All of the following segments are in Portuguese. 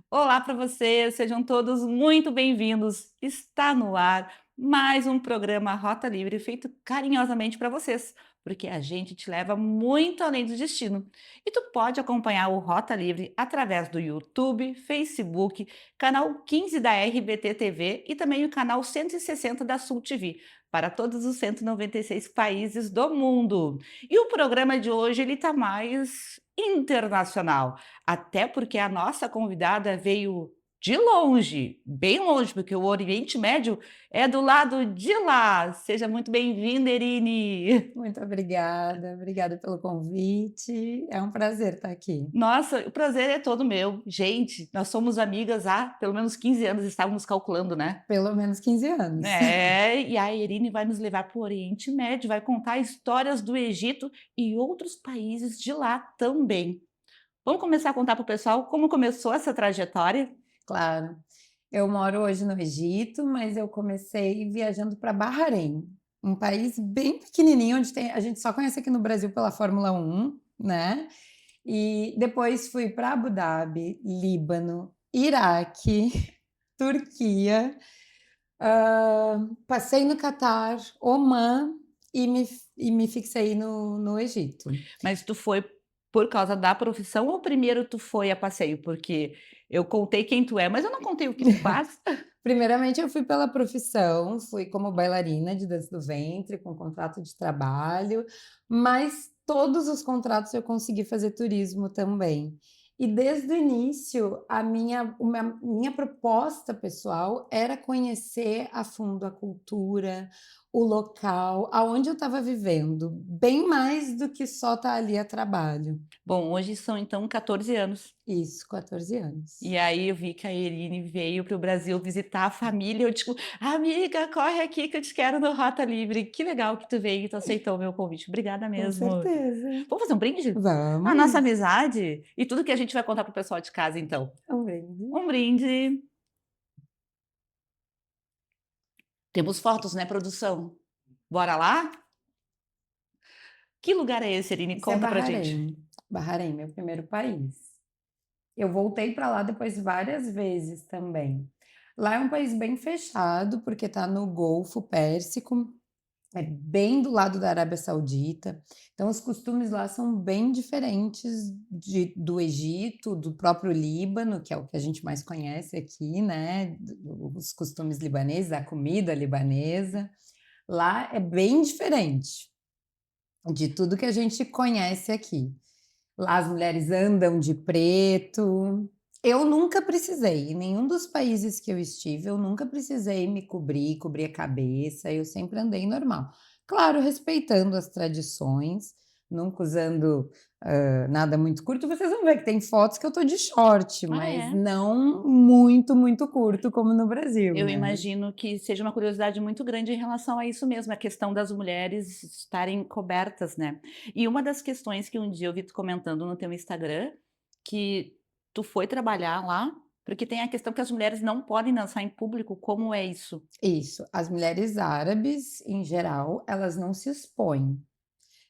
Olá para vocês, sejam todos muito bem-vindos. Está no ar mais um programa Rota Livre feito carinhosamente para vocês, porque a gente te leva muito além do destino. E tu pode acompanhar o Rota Livre através do YouTube, Facebook, canal 15 da RBT TV e também o canal 160 da Sul TV, para todos os 196 países do mundo. E o programa de hoje ele está mais internacional. Até porque a nossa convidada veio de longe, bem longe, porque o Oriente Médio é do lado de lá. Seja muito bem-vinda, Irine. Muito obrigada, obrigada pelo convite. É um prazer estar aqui. Nossa, o prazer é todo meu. Gente, nós somos amigas há pelo menos 15 anos, estávamos calculando, né? Pelo menos 15 anos. É, e a Irine vai nos levar para o Oriente Médio, vai contar histórias do Egito e outros países de lá também. Vamos começar a contar para o pessoal como começou essa trajetória? Claro. Eu moro hoje no Egito, mas eu comecei viajando para Bahrein, um país bem pequenininho, onde a gente só conhece aqui no Brasil pela Fórmula 1, né? E depois fui para Abu Dhabi, Líbano, Iraque, Turquia, passei no Catar, Omã e me fixei no Egito. Mas tu foi por causa da profissão ou primeiro tu foi a passeio? Porque eu contei quem tu é, mas eu não contei o que tu faz. Primeiramente, eu fui pela profissão, fui como bailarina de dança do ventre, com contrato de trabalho, mas todos os contratos eu consegui fazer turismo também. E desde o início, a minha proposta pessoal era conhecer a fundo a cultura, o local, aonde eu estava vivendo, bem mais do que só estar ali a trabalho. Bom, hoje são então 14 anos. Isso, 14 anos. E aí eu vi que a Irine veio para o Brasil visitar a família, eu digo: "Amiga, corre aqui que eu te quero no Rota Livre". Que legal que tu veio e tu aceitou o meu convite. Obrigada Com mesmo. certeza. Vamos fazer um brinde? A nossa Vamos, amizade e tudo que a gente vai contar para o pessoal de casa então. um brinde. Um brinde. Temos fotos, né, produção? Bora lá? Que lugar é esse, Irine? Esse é Conta pra gente. Bahrein. Bahrein, meu primeiro país. Eu voltei para lá depois várias vezes também. Lá é um país bem fechado, porque está no Golfo Pérsico, é bem do lado da Arábia Saudita. Então, os costumes lá são bem diferentes do Egito, do próprio Líbano, que é o que a gente mais conhece aqui, né? Os costumes libaneses, a comida libanesa. Lá é bem diferente de tudo que a gente conhece aqui. Lá as mulheres andam de preto. Eu nunca precisei, em nenhum dos países que eu estive, eu nunca precisei me cobrir a cabeça, eu sempre andei normal. Claro, respeitando as tradições, nunca usando, nada muito curto. Vocês vão ver que tem fotos que eu tô de short, Ah, mas é? não muito, muito curto como no Brasil, Eu né. imagino que seja uma curiosidade muito grande em relação a isso mesmo, a questão das mulheres estarem cobertas, né. E uma das questões que um dia eu vi tu comentando no teu Instagram, que tu foi trabalhar lá, porque tem a questão que as mulheres não podem dançar em público, como é isso? Isso, as mulheres árabes, em geral, elas não se expõem.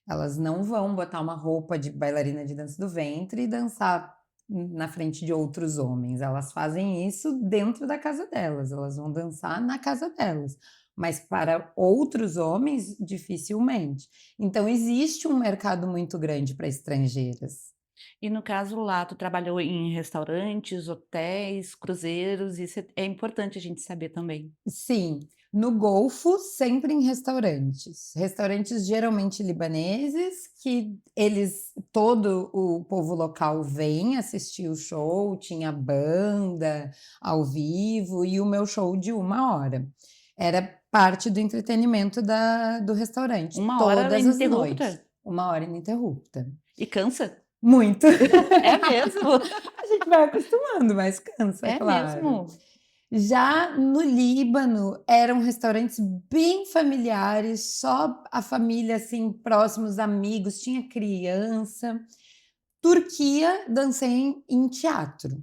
Elas não vão botar uma roupa de bailarina de dança do ventre e dançar na frente de outros homens, elas fazem isso dentro da casa delas, elas vão dançar na casa delas, mas para outros homens, dificilmente. Então existe um mercado muito grande para estrangeiras. E no caso lá, tu trabalhou em restaurantes, hotéis, cruzeiros, isso é importante a gente saber também. Sim, no Golfo, sempre em restaurantes. Restaurantes geralmente libaneses, que eles todo o povo local vem assistir o show, tinha banda ao vivo e o meu show de 1 hora. Era parte do entretenimento do restaurante, Uma hora todas as noites, ininterrupta? 1 hora ininterrupta. E cansa? Muito. É mesmo? A gente vai acostumando, mas cansa, É claro. mesmo? Já no Líbano, eram restaurantes bem familiares, só a família, assim, próximos, amigos, tinha criança. Turquia, dancei em teatro.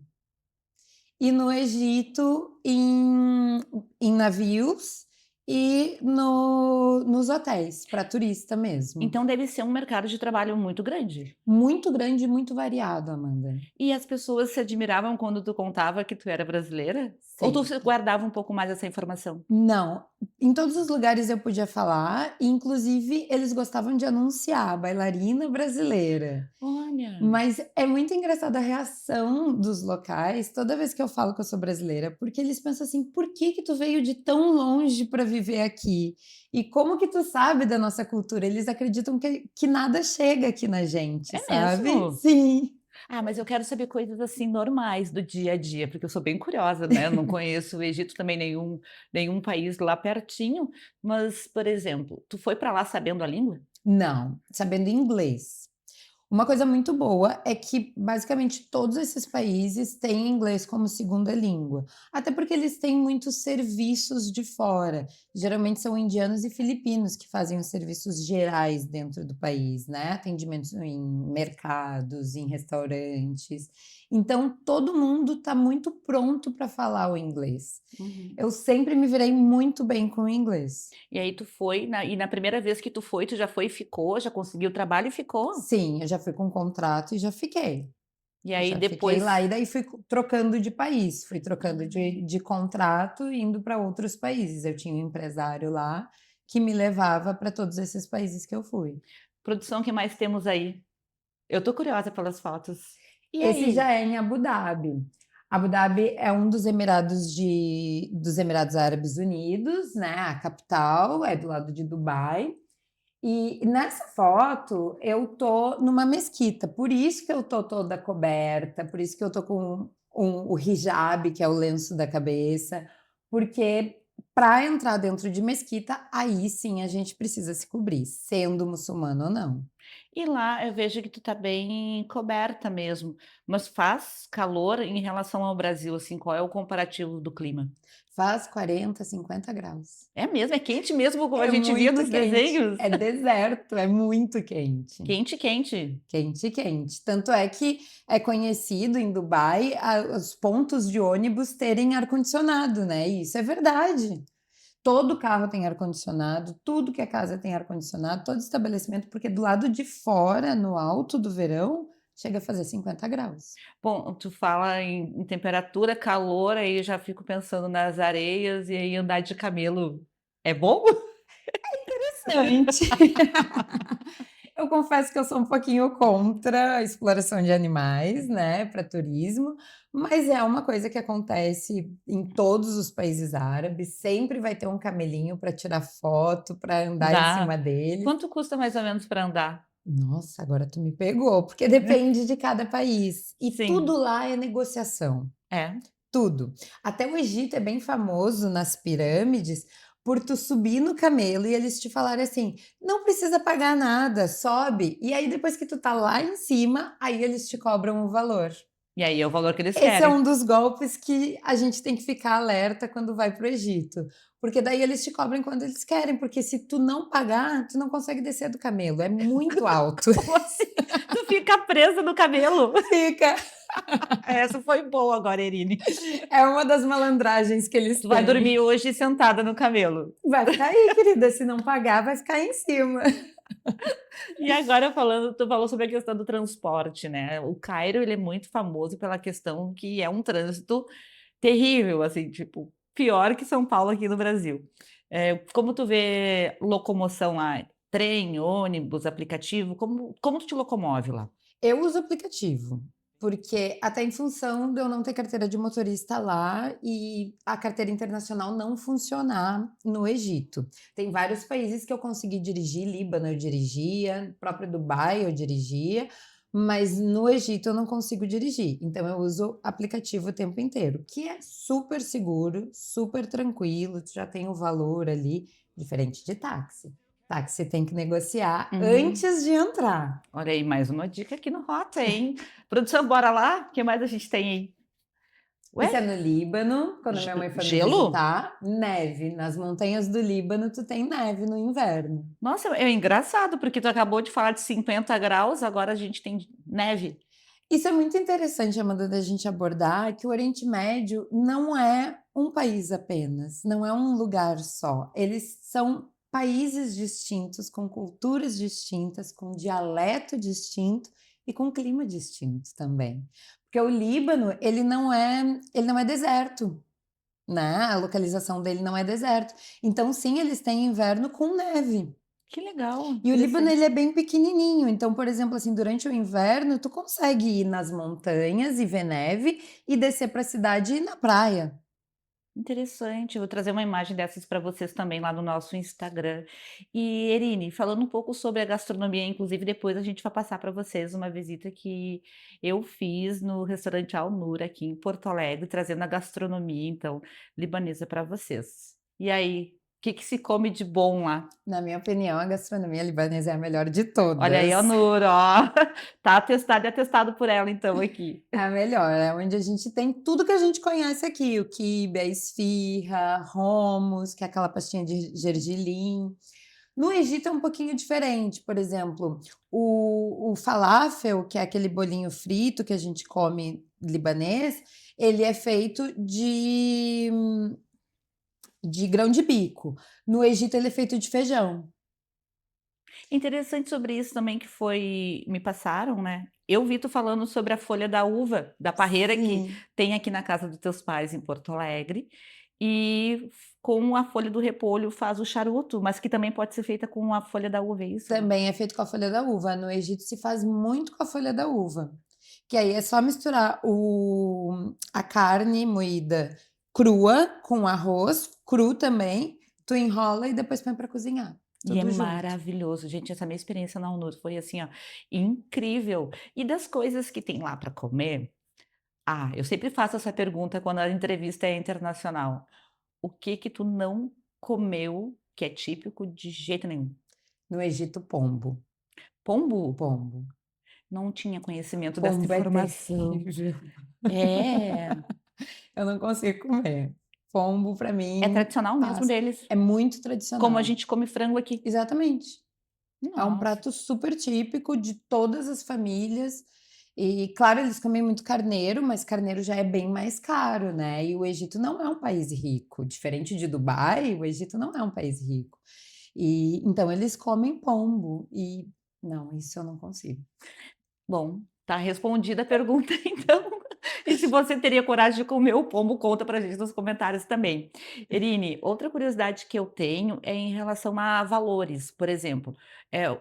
E no Egito, em navios e nos hotéis, para turista mesmo. Então deve ser um mercado de trabalho muito grande. Muito grande e muito variado, Amanda. E as pessoas se admiravam quando tu contava que tu era brasileira? Ou tu se Sempre. guardava um pouco mais essa informação? Não, em todos os lugares eu podia falar, e inclusive eles gostavam de anunciar bailarina brasileira. Olha, Mas é muito engraçada a reação dos locais toda vez que eu falo que eu sou brasileira, porque eles pensam assim: "Por que que tu veio de tão longe para viver aqui? E como que tu sabe da nossa cultura?" Eles acreditam que nada chega aqui na gente, é sabe? mesmo? Sim. Ah, mas eu quero saber coisas, assim, normais do dia a dia, porque eu sou bem curiosa, né, eu não conheço o Egito, também nenhum país lá pertinho, mas, por exemplo, tu foi para lá sabendo a língua? Não, sabendo inglês. Uma coisa muito boa é que basicamente todos esses países têm inglês como segunda língua, até porque eles têm muitos serviços de fora. Geralmente são indianos e filipinos que fazem os serviços gerais dentro do país, né? Atendimentos em mercados, em restaurantes. Então todo mundo está muito pronto para falar o inglês. Uhum. Eu sempre me virei muito bem com o inglês. E aí tu foi na primeira vez que tu foi, tu já foi e ficou, já conseguiu trabalho e ficou? Sim, eu já fui com contrato e já fiquei. E aí Já fiquei depois lá e daí fui trocando de país, fui trocando ah, de contrato e indo para outros países. Eu tinha um empresário lá que me levava para todos esses países que eu fui. produção, o que mais temos aí? Eu tô curiosa pelas fotos. E Esse aí? já é em Abu Dhabi. Abu Dhabi é um dos Emirados Árabes Unidos, né, a capital, é do lado de Dubai. E nessa foto eu tô numa mesquita, por isso que eu tô toda coberta, por isso que eu tô com o hijab, que é o lenço da cabeça, porque para entrar dentro de mesquita, aí sim a gente precisa se cobrir, sendo muçulmano ou não. E lá eu vejo que tu tá bem coberta mesmo, mas faz calor em relação ao Brasil, assim, qual é o comparativo do clima? Faz 40, 50 graus. É mesmo? É quente mesmo como a É gente via muito nos quente, desenhos? é deserto, é muito quente. Quente, quente. Quente, quente. Tanto é que é conhecido em Dubai os pontos de ônibus terem ar-condicionado, né, e isso é verdade. Todo carro tem ar-condicionado, tudo que é casa tem ar-condicionado, todo estabelecimento, porque do lado de fora, no alto do verão, chega a fazer 50 graus. Bom, tu fala em temperatura, calor, aí eu já fico pensando nas areias e aí andar de camelo é bom? Interessante. Eu confesso que eu sou um pouquinho contra a exploração de animais, né, para turismo, mas é uma coisa que acontece em todos os países árabes, sempre vai ter um camelinho para tirar foto, para andar em Dá. cima deles. Quanto custa mais ou menos para andar? Nossa, agora tu me pegou, porque depende de cada país e tudo Sim, lá é negociação. é. Tudo. Até o Egito é bem famoso nas pirâmides por tu subir no camelo e eles te falarem assim: "Não precisa pagar nada, sobe". E aí depois que tu tá lá em cima, aí eles te cobram o valor. E aí é o valor que eles Esse é querem. um dos golpes que a gente tem que ficar alerta quando vai para o Egito, porque daí eles te cobram quando eles querem, porque se tu não pagar, tu não consegue descer do camelo, é muito alto. Como assim? Tu fica presa no camelo. Fica. Essa foi boa agora, Irine. É uma das malandragens que eles Tu vai têm. dormir hoje sentada no camelo. Vai ficar aí, querida, se não pagar, vai ficar em cima. E agora falando, tu falou sobre a questão do transporte, né? O Cairo, ele é muito famoso pela questão que é um trânsito terrível, assim, tipo, pior que São Paulo aqui no Brasil. Como tu vê locomoção lá? Trem, ônibus, aplicativo, como tu te locomove lá? Eu uso aplicativo, porque até em função de eu não ter carteira de motorista lá e a carteira internacional não funcionar no Egito. Tem vários países que eu consegui dirigir, Líbano eu dirigia, próprio Dubai eu dirigia, mas no Egito eu não consigo dirigir, então eu uso aplicativo o tempo inteiro, que é super seguro, super tranquilo, tu já tem o valor ali, diferente de táxi. Táxi tem que negociar Uhum. antes de entrar. Olha aí, mais uma dica aqui no Rota, hein? Produção, bora lá? O que mais a gente tem aí? Ué? Isso é no Líbano, quando minha mãe foi me Gelo? visitar, neve. Nas montanhas do Líbano, tu tem neve no inverno. Nossa, é engraçado, porque tu acabou de falar de 50 graus, agora a gente tem neve. Isso é muito interessante, Amanda, da gente abordar que o Oriente Médio não é um país apenas, não é um lugar só. Eles são países distintos, com culturas distintas, com dialeto distinto e com clima distinto também. Porque o Líbano, ele não é deserto, né, a localização dele não é deserto. Então sim, eles têm inverno com neve. Que legal, E o Líbano ele interessante. é bem pequenininho, então, por exemplo, assim, durante o inverno, tu consegue ir nas montanhas e ver neve, e descer para a cidade e ir na praia. Interessante, vou trazer uma imagem dessas para vocês também lá no nosso Instagram. E Erine, falando um pouco sobre a gastronomia, inclusive depois a gente vai passar para vocês uma visita que eu fiz no restaurante Al Noor aqui em Porto Alegre, trazendo a gastronomia então libanesa para vocês. E aí, o que que se come de bom lá? Na minha opinião, a gastronomia libanesa é a melhor de Olha aí, Al todas. Noor, ó, tá atestado e atestado por ela então aqui. É a melhor, é onde a gente tem tudo que a gente conhece aqui, o quibe, a esfirra, hummus, que é aquela pastinha de gergelim. No Egito é um pouquinho diferente, por exemplo, o falafel, que é aquele bolinho frito que a gente come libanês, ele é feito de grão de bico. No Egito ele é feito de feijão. Interessante sobre isso também que me passaram, né, eu vi tu falando sobre a folha da uva, da parreira que Sim, tem aqui na casa dos teus pais em Porto Alegre, e com a folha do repolho faz o charuto, mas que também pode ser feita com a folha da uva, é isso? também é feito com a folha da uva. No Egito se faz muito com a folha da uva, que aí é só misturar a carne moída crua com arroz, cru também, tu enrola e depois põe para cozinhar, E é tudo junto. maravilhoso, gente, essa minha experiência na Unur foi assim, ó, incrível. E das coisas que tem lá para comer, eu sempre faço essa pergunta quando a entrevista é internacional: "O que que tu não comeu que é típico de jeito nenhum?" No Egito, pombo, Pombo? pombo. Não tinha conhecimento dessa Pombo é informação. terrível. É, Eu não consigo comer. Pombo para é mim tradicional mesmo passa. deles, É muito como a tradicional. gente come frango aqui. Exatamente. É um Nossa. prato super típico de todas as famílias e, claro, eles comem muito carneiro, mas carneiro já é bem mais caro, né, e o Egito não é um país rico, diferente de Dubai, o Egito não é um país rico. E, então eles comem pombo e não, isso eu não consigo. Bom, tá respondida a pergunta então. E se você teria coragem de comer o pombo, conta pra gente nos comentários também. Erine, outra curiosidade que eu tenho é em relação a valores, por exemplo,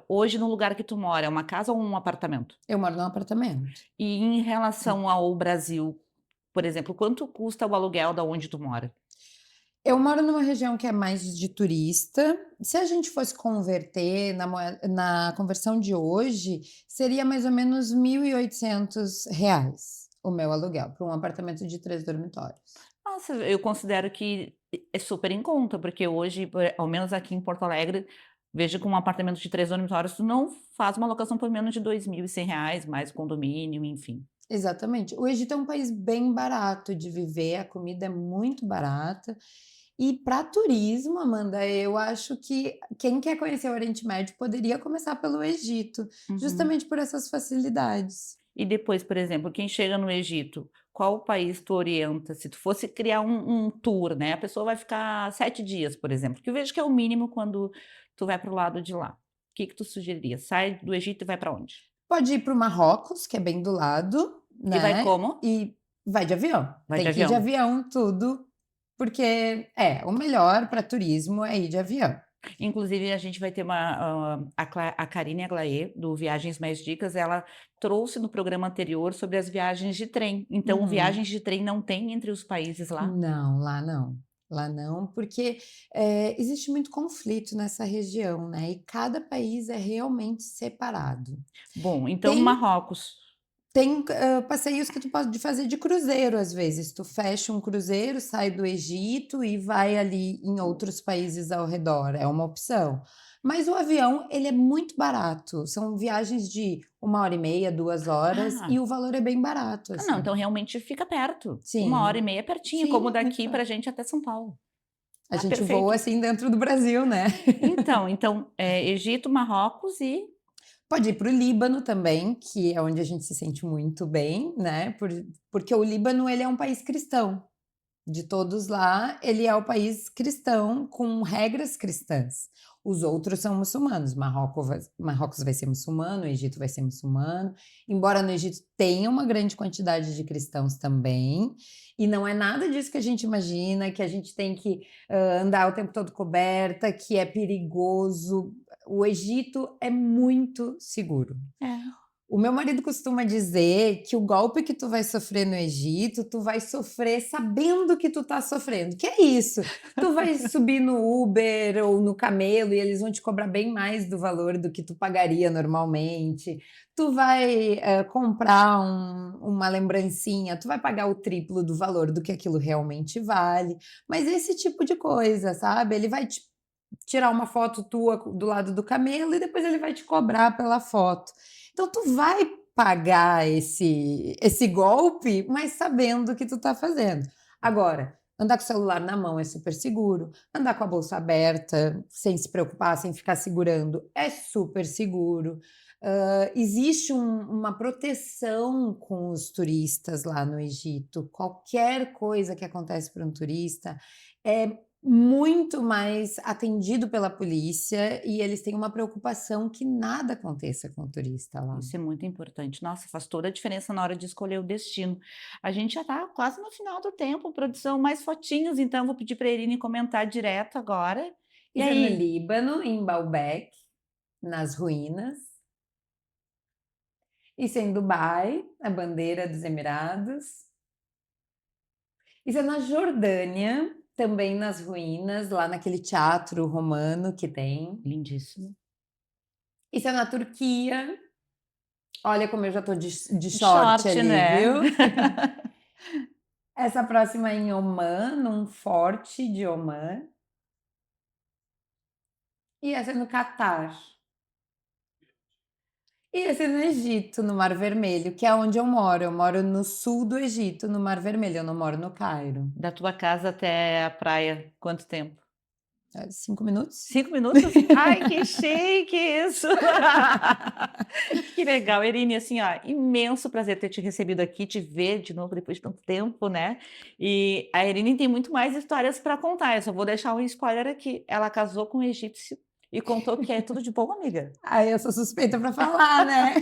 hoje no lugar que tu mora, é uma casa ou um apartamento? Eu moro num apartamento. E em relação ao Brasil, por exemplo, quanto custa o aluguel da onde tu mora? Eu moro numa região que é mais de turista. Se a gente fosse converter na conversão de hoje, seria mais ou menos R$ 1.800 o meu aluguel, para um apartamento de 3 dormitórios. Nossa, eu considero que é super em conta, porque hoje, ao menos aqui em Porto Alegre, vejo que um apartamento de 3 dormitórios, tu não faz uma locação por menos de R$ 2.100, mais condomínio, enfim. Exatamente. O Egito é um país bem barato de viver, a comida é muito barata. E para turismo, Amanda, eu acho que quem quer conhecer o Oriente Médio poderia começar pelo Egito, Uhum. justamente por essas facilidades. E depois, por exemplo, quem chega no Egito, qual país tu orienta? Se tu fosse criar um tour, né, a pessoa vai ficar 7 dias, por exemplo, que eu vejo que é o mínimo quando tu vai para o lado de lá. O que que tu sugeriria? Sai do Egito e vai para onde? Pode ir para o Marrocos, que é bem do lado, E vai né, como? e vai de avião. Vai de Tem que ir de avião. avião tudo, porque o melhor para turismo é ir de avião. Inclusive, a gente vai ter a Karine Aglaé, do Viagens Mais Dicas, ela trouxe no programa anterior sobre as viagens de trem. Então, Uhum. viagens de trem não tem entre os países lá? Não, lá não. Lá não, porque, existe muito conflito nessa região, né, e cada país é realmente separado. Bom, então Tem Marrocos. passeios que tu pode fazer de cruzeiro, às vezes, tu fecha um cruzeiro, sai do Egito e vai ali em outros países ao redor, é uma opção. Mas o avião, ele é muito barato, são viagens de 1 hora e meia, 2 horas, e Ah, o valor é bem barato, não, assim. então realmente fica perto. 1 hora e Sim, meia é pertinho, como sim, muito daqui pra perto. gente até São Paulo. A Ah, gente voa, perfeito. assim, dentro do Brasil, né. Então, Egito, Marrocos e Pode ir para o Líbano também, que é onde a gente se sente muito bem, né, porque o Líbano ele é um país cristão. De todos lá, ele é o país cristão com regras cristãs. Os outros são muçulmanos. Marrocos vai ser muçulmano, o Egito vai ser muçulmano. Embora no Egito tenha uma grande quantidade de cristãos também, e não é nada disso que a gente imagina, que a gente tem que andar o tempo todo coberta, que é perigoso. O Egito é muito seguro. É. O meu marido costuma dizer que o golpe que tu vai sofrer no Egito, tu vai sofrer sabendo que tu tá sofrendo. Que é isso? Tu vai subir no Uber ou no camelo e eles vão te cobrar bem mais do valor do que tu pagaria normalmente. Tu vai, comprar uma lembrancinha, tu vai pagar o triplo do valor do que aquilo realmente vale. Mas esse tipo de coisa, sabe? Ele vai te tirar uma foto tua do lado do camelo e depois ele vai te cobrar pela foto. Então tu vai pagar esse golpe, mas sabendo o que tu tá fazendo. Agora, andar com o celular na mão é super seguro, andar com a bolsa aberta, sem se preocupar, sem ficar segurando, é super seguro. Existe uma proteção com os turistas lá no Egito. Qualquer coisa que acontece para um turista é muito mais atendido pela polícia e eles têm uma preocupação que nada aconteça com o turista lá. Isso é muito importante. Nossa, faz toda a diferença na hora de escolher o destino. A gente já está quase no final do tempo, produção, mais fotinhos, então vou pedir para a Irine comentar direto agora. E Isso é no aí? Líbano, em Baalbek, nas ruínas. Isso é em Dubai, a bandeira dos Emirados. Isso é na Jordânia, também nas ruínas, lá naquele teatro romano que tem. Lindíssimo. Isso é na Turquia. Olha como eu já tô de De short short, ali, né? viu. Essa próxima é em Omã, num forte de Omã. E essa é no Catar. E esse é no Egito, no Mar Vermelho, que é onde eu moro. Eu moro no sul do Egito, no Mar Vermelho, eu não moro no Cairo. Da tua casa até a praia, quanto tempo? 5 minutos? 5 minutos? Ai, que chique isso! Que legal, Irine, assim, ó, imenso prazer ter te recebido aqui, te ver de novo depois de tanto tempo, né? E a Irine tem muito mais histórias para contar. Eu só vou deixar um spoiler aqui. Ela casou com um egípcio e contou que é tudo de bom, amiga. Aí eu sou suspeita para falar, né.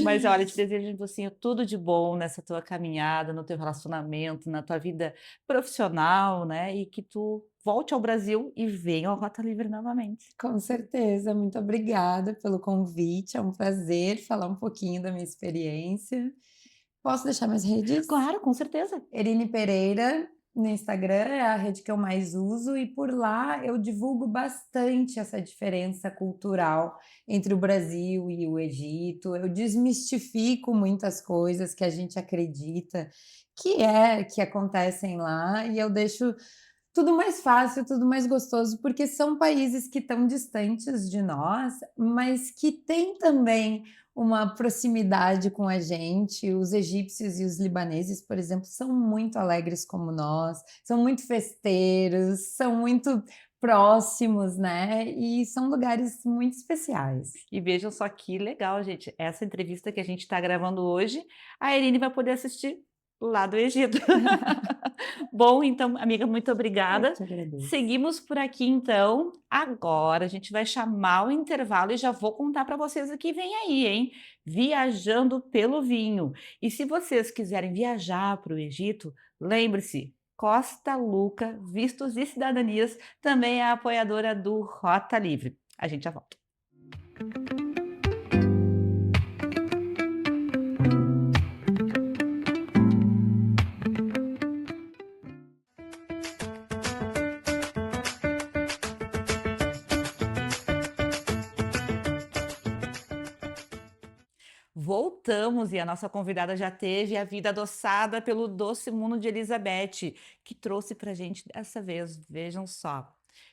Mas olha, te desejo assim, tudo de bom nessa tua caminhada, no teu relacionamento, na tua vida profissional, né? E que tu volte ao Brasil e venha ao Rota Livre novamente. Com certeza, muito obrigada pelo convite, é um prazer falar um pouquinho da minha experiência. Posso deixar minhas redes? Claro, com certeza. Erine Pereira, no Instagram, é a rede que eu mais uso e por lá eu divulgo bastante essa diferença cultural entre o Brasil e o Egito. Eu desmistifico muitas coisas que a gente acredita que acontecem lá e eu deixo tudo mais fácil, tudo mais gostoso, porque são países que estão distantes de nós, mas que têm também uma proximidade com a gente. Os egípcios e os libaneses, por exemplo, são muito alegres como nós, são muito festeiros, são muito próximos, né, e são lugares muito especiais. E vejam só que legal, gente. Essa entrevista que a gente está gravando hoje, a Irine vai poder assistir lá do Egito. Bom, então, amiga, muito Eu obrigada. te agradeço. Seguimos por aqui, então. Agora a gente vai chamar o intervalo e já vou contar para vocês o que vem aí, hein? Viajando pelo vinho. E se vocês quiserem viajar para o Egito, lembre-se, Costa Luca Vistos e Cidadanias também é apoiadora do Rota Livre. A gente já volta. Voltamos e a nossa convidada já teve a vida adoçada pelo doce mundo de Elizabeth, que trouxe para gente dessa vez, vejam só,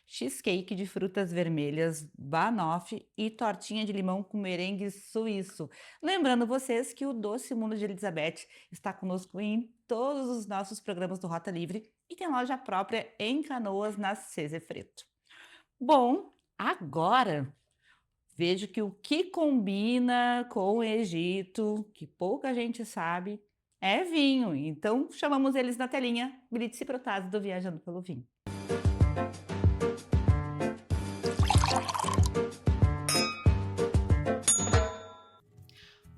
cheesecake de frutas vermelhas, banoffee e tortinha de limão com merengue suíço. Lembrando vocês que o doce mundo de Elizabeth está conosco em todos os nossos programas do Rota Livre e tem loja própria em Canoas, na César Freto. Bom, agora vejo que o que combina com o Egito, que pouca gente sabe, É vinho, então chamamos eles na telinha, Blitz e Protásio do Viajando pelo Vinho.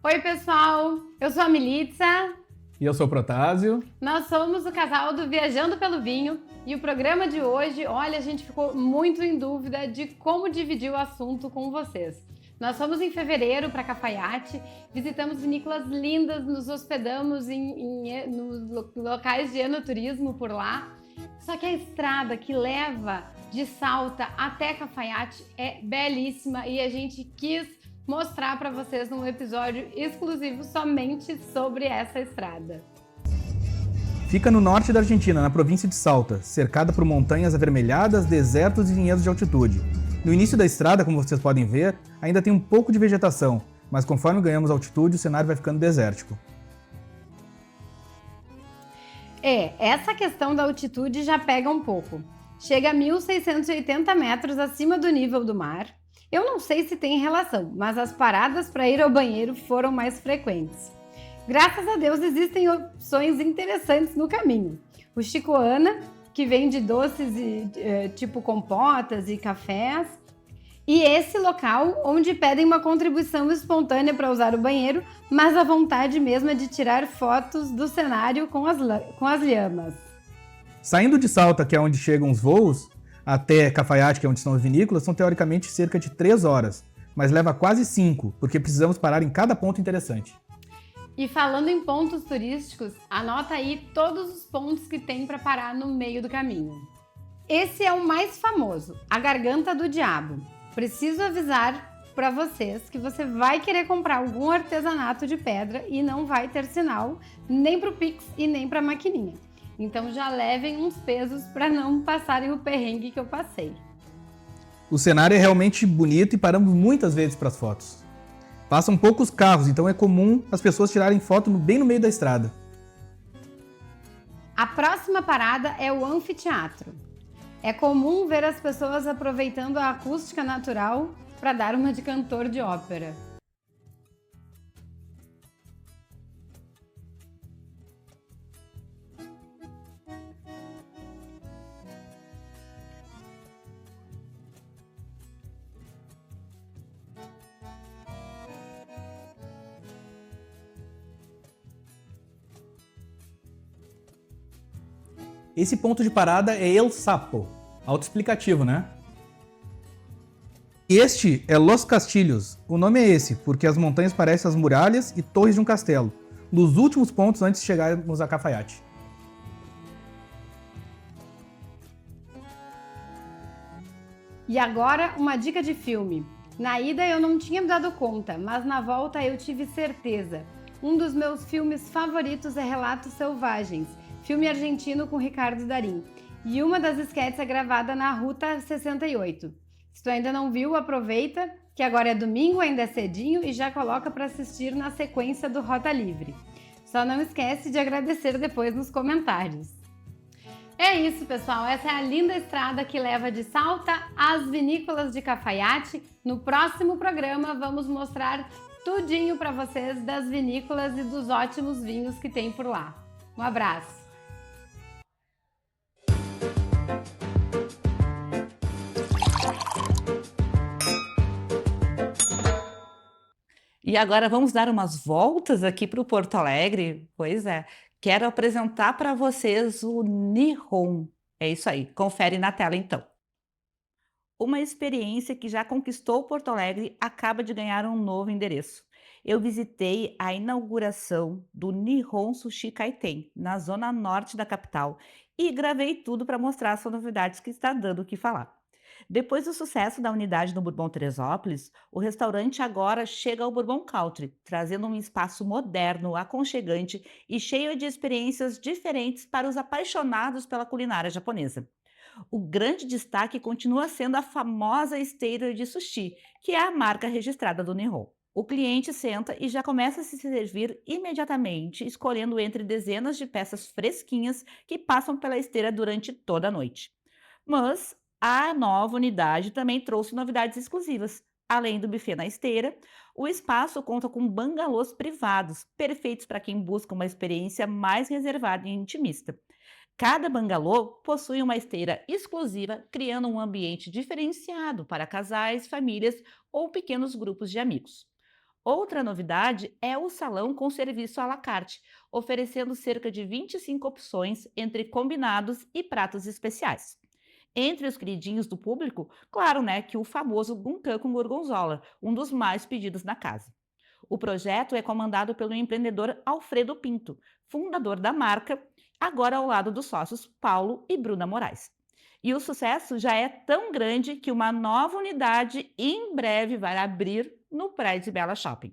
Oi, pessoal! Eu sou a Militza. E eu sou o Protásio. Nós somos o casal do Viajando pelo Vinho e o programa de hoje, olha, a gente ficou muito em dúvida de como dividir o assunto com vocês. Nós fomos em fevereiro para Cafaiate, visitamos vinícolas lindas, nos hospedamos nos locais de enoturismo por lá. Só que a estrada que leva de Salta até Cafaiate é belíssima e a gente quis mostrar para vocês num episódio exclusivo somente sobre essa estrada. Fica no norte da Argentina, na província de Salta, cercada por montanhas avermelhadas, desertos e vinhedos de altitude. No início da estrada, como vocês podem ver, ainda tem um pouco de vegetação, mas conforme ganhamos altitude, o cenário vai ficando desértico. Essa questão da altitude já pega um pouco. Chega a 1.680 metros acima do nível do mar. Eu não sei se tem relação, mas as paradas para ir ao banheiro foram mais frequentes. Graças a Deus existem opções interessantes no caminho. O Chicoana, que vende doces tipo compotas e cafés. E esse local onde pedem uma contribuição espontânea para usar o banheiro, mas a vontade mesmo é de tirar fotos do cenário com as lhamas. Saindo de Salta, que é onde chegam os voos, até Cafaiate, que é onde estão as vinícolas, são teoricamente cerca de 3 horas, mas leva quase 5, porque precisamos parar em cada ponto interessante. E falando em pontos turísticos, anota aí todos os pontos que tem para parar no meio do caminho. Esse é o mais famoso, a Garganta do Diabo. Preciso avisar para vocês que você vai querer comprar algum artesanato de pedra e não vai ter sinal nem para o Pix e nem para a maquininha. Então já levem uns pesos para não passarem o perrengue que eu passei. O cenário é realmente bonito e paramos muitas vezes para as fotos. Passam poucos carros, então é comum as pessoas tirarem foto bem no meio da estrada. A próxima parada é o anfiteatro. É comum ver as pessoas aproveitando a acústica natural para dar uma de cantor de ópera. Esse ponto de parada é El Sapo, autoexplicativo, né? Este é Los Castilhos. O nome é esse, porque as montanhas parecem as muralhas e torres de um castelo, nos últimos pontos antes de chegarmos a Cafaiate. E agora, uma dica de filme. Na ida eu não tinha me dado conta, mas na volta eu tive certeza. Um dos meus filmes favoritos é Relatos Selvagens, filme argentino com Ricardo Darín. E uma das esquetes é gravada na Ruta 68. Se tu ainda não viu, aproveita, que agora é domingo, ainda é cedinho e já coloca para assistir na sequência do Rota Livre. Só não esquece de agradecer depois nos comentários. É isso, pessoal. Essa é a linda estrada que leva de Salta às vinícolas de Cafaiate. No próximo programa vamos mostrar tudinho para vocês das vinícolas e dos ótimos vinhos que tem por lá. Um abraço! E agora vamos dar umas voltas aqui para o Porto Alegre? Pois é, quero apresentar para vocês o Nihon. É isso aí, confere na tela então. Uma experiência que já conquistou Porto Alegre acaba de ganhar um novo endereço. Eu visitei a inauguração do Nihon Sushi Kaiten, na zona norte da capital, e gravei tudo para mostrar as novidades que está dando o que falar. Depois do sucesso da unidade no Bourbon Teresópolis, o restaurante agora chega ao Bourbon Country, trazendo um espaço moderno, aconchegante e cheio de experiências diferentes para os apaixonados pela culinária japonesa. O grande destaque continua sendo a famosa esteira de sushi, que é a marca registrada do Nihon. O cliente senta e já começa a se servir imediatamente, escolhendo entre dezenas de peças fresquinhas que passam pela esteira durante toda a noite. Mas a nova unidade também trouxe novidades exclusivas. Além do buffet na esteira, o espaço conta com bangalôs privados, perfeitos para quem busca uma experiência mais reservada e intimista. Cada bangalô possui uma esteira exclusiva, criando um ambiente diferenciado para casais, famílias ou pequenos grupos de amigos. Outra novidade é o salão com serviço à la carte, oferecendo cerca de 25 opções entre combinados e pratos especiais. Entre os queridinhos do público, claro, né, que o famoso guncã com gorgonzola, um dos mais pedidos na casa. O projeto é comandado pelo empreendedor Alfredo Pinto, fundador da marca, agora ao lado dos sócios Paulo e Bruna Moraes. E o sucesso já é tão grande que uma nova unidade em breve vai abrir no prédio de Bela Shopping.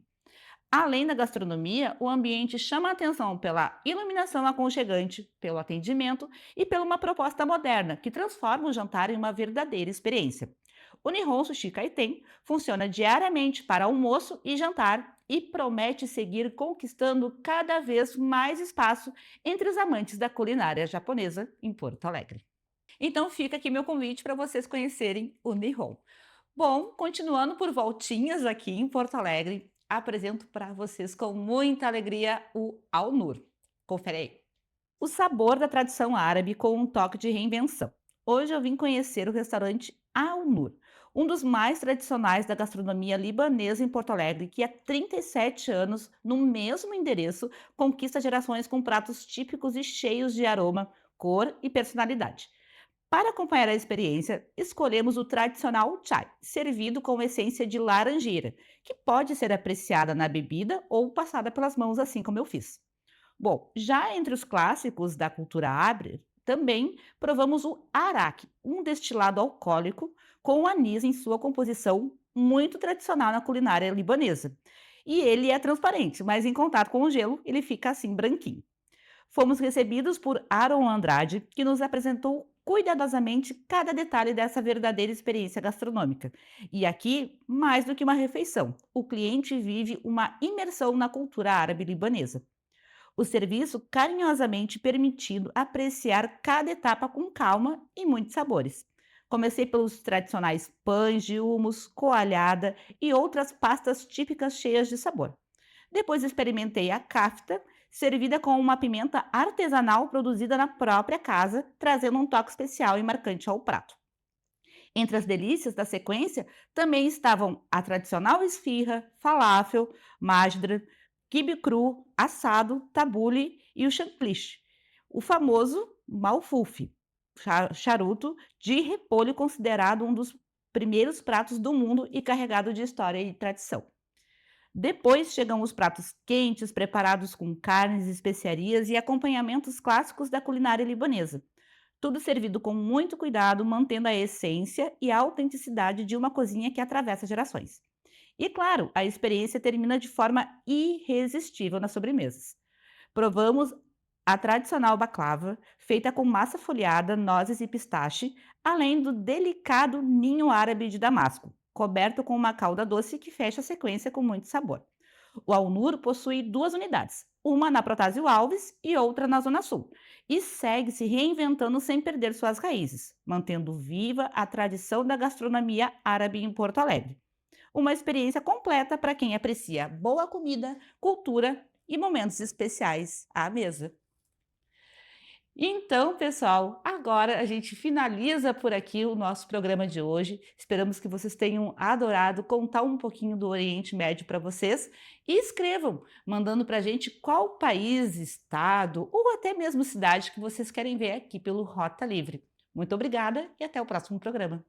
Além da gastronomia, o ambiente chama a atenção pela iluminação aconchegante, pelo atendimento e por uma proposta moderna que transforma o jantar em uma verdadeira experiência. O Nihon Sushi Kaiten funciona diariamente para almoço e jantar e promete seguir conquistando cada vez mais espaço entre os amantes da culinária japonesa em Porto Alegre. Então fica aqui meu convite para vocês conhecerem o Nihon. Bom, continuando por voltinhas aqui em Porto Alegre, apresento para vocês com muita alegria o Al-Nur. Confere aí. O sabor da tradição árabe com um toque de reinvenção. Hoje eu vim conhecer o restaurante Al-Nur, um dos mais tradicionais da gastronomia libanesa em Porto Alegre, que há 37 anos, no mesmo endereço, conquista gerações com pratos típicos e cheios de aroma, cor e personalidade. Para acompanhar a experiência, escolhemos o tradicional chai, servido com essência de laranjeira, que pode ser apreciada na bebida ou passada pelas mãos, assim como eu fiz. Bom, já entre os clássicos da cultura árabe, também provamos o arak, um destilado alcoólico com anis em sua composição muito tradicional na culinária libanesa. E ele é transparente, mas em contato com o gelo, ele fica assim branquinho. Fomos recebidos por Aaron Andrade, que nos apresentou cuidadosamente cada detalhe dessa verdadeira experiência gastronômica. E aqui, mais do que uma refeição, o cliente vive uma imersão na cultura árabe libanesa. O serviço carinhosamente permitindo apreciar cada etapa com calma e muitos sabores. Comecei pelos tradicionais pães de hummus, coalhada e outras pastas típicas cheias de sabor. Depois experimentei a kafta, servida com uma pimenta artesanal produzida na própria casa, trazendo um toque especial e marcante ao prato. Entre as delícias da sequência também estavam a tradicional esfirra, falafel, majdra, quibe cru, assado, tabule e o champlish, o famoso malfoufi, charuto de repolho considerado um dos primeiros pratos do mundo e carregado de história e tradição. Depois chegam os pratos quentes, preparados com carnes, especiarias e acompanhamentos clássicos da culinária libanesa. Tudo servido com muito cuidado, mantendo a essência e a autenticidade de uma cozinha que atravessa gerações. E claro, a experiência termina de forma irresistível nas sobremesas. Provamos a tradicional baklava, feita com massa folhada, nozes e pistache, além do delicado ninho árabe de Damasco, coberto com uma calda doce que fecha a sequência com muito sabor. O Al-Nur possui 2 unidades, uma na Protásio Alves e outra na Zona Sul, e segue se reinventando sem perder suas raízes, mantendo viva a tradição da gastronomia árabe em Porto Alegre. Uma experiência completa para quem aprecia boa comida, cultura e momentos especiais à mesa. Então, pessoal, agora a gente finaliza por aqui o nosso programa de hoje. Esperamos que vocês tenham adorado contar um pouquinho do Oriente Médio para vocês e escrevam, mandando para a gente qual país, estado ou até mesmo cidade que vocês querem ver aqui pelo Rota Livre. Muito obrigada e até o próximo programa.